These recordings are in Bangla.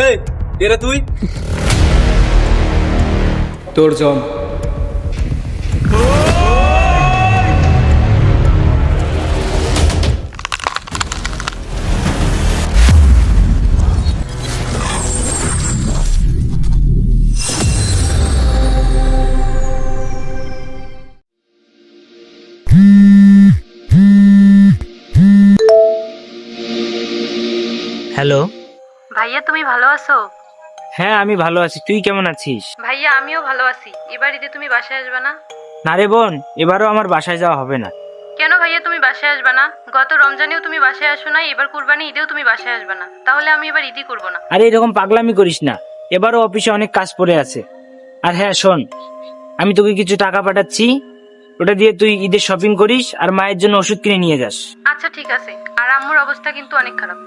এই এরা তুই তোর জম। হ্যালো। ভাইয়া তুমি ভালো আছো? হ্যাঁ আমি ভালো আছি, তুই কেমন আছিস? ভাইয়া আমিও ভালো আছি। এবার ঈদে তুমি বাসায় আসবে না? না রে বোন, এবারও আমার বাসায় যাওয়া হবে না। কেন ভাইয়া তুমি বাসায় আসবে না? গত রমজানেও তুমি বাসায় আসো না, এবার কুরবানি ঈদেও তুমি বাসায় আসবে না, তাহলে আমি এবার ঈদই করবো না। আরে এরকম পাগলামি করিস না, এবারও অফিসে অনেক কাজ পড়ে আছে। আর হ্যাঁ শোন, আমি তোকে কিছু টাকা পাঠাচ্ছি, ওটা দিয়ে তুই ঈদের শপিং করিস আর মায়ের জন্য ওষুধ কিনে নিয়ে যাস। আচ্ছা ঠিক আছে। আর আম্মুর অবস্থা কিন্তু অনেক খারাপ।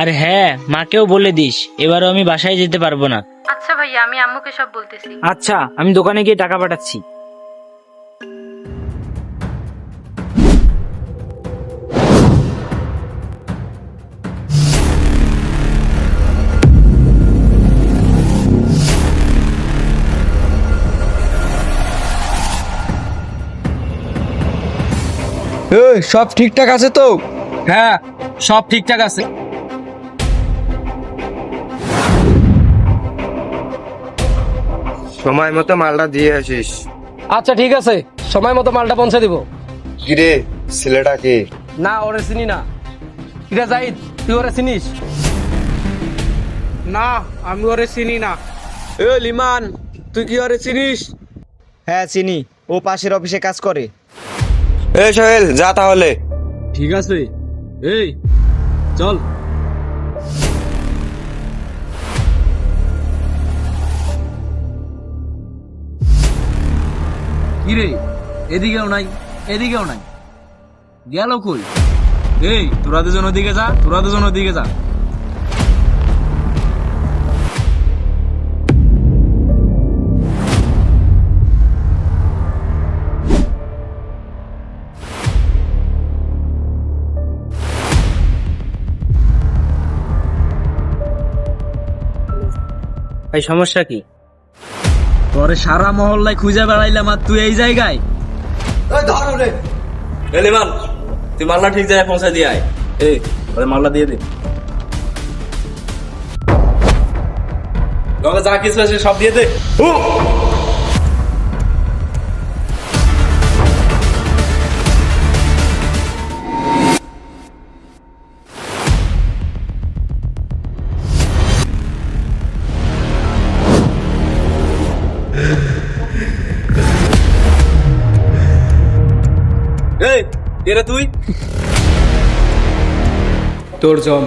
আর হ্যাঁ মাকেও বলে দিস এবারও আমি বাসায় যেতে পারবো না। আচ্ছা ভাইয়া, আমি আম্মুকে সব বলতেছি। আচ্ছা আমি দোকানে গিয়ে টাকা পাঠাচ্ছি। এই সব ঠিকঠাক আছে তো? হ্যাঁ সব ঠিকঠাক আছে। সময় মতো মালটা দিয়ে আসিস। আচ্ছা ঠিক আছে, সময় মতো মালটা পৌঁছে দিব। কিরে ছেলেটা কে? না ওরে চিনি না। কিরে জাহিদ, তুই ওরে চিনিস? না আমি ওরে চিনি না। এ লিমান, তুই কি ওরে চিনিস? হ্যাঁ চিনি, ও পাশের অফিসে কাজ করে। এই সোহেল যা তাহলে। ঠিক আছে, এই চল। কিরে এদিকেও নাই এদিকেও নাই, গেল কই? এই তোরা দুজন ওদিকে যা, তোরা দুজন ওদিকে যা। ভাই সমস্যা কি? তোরে সারা মহল্লায় খুঁজে বেড়াইলাম আর তুই এই জায়গায়? এলিমান তুই মাল্লা ঠিক জায়গায় পৌঁছে দিয়ে আয়। এই ওরে মাল্লা দিয়ে দে, যা কিছু আছে সব দিয়ে দে। এই এরা তুই? তোর জম।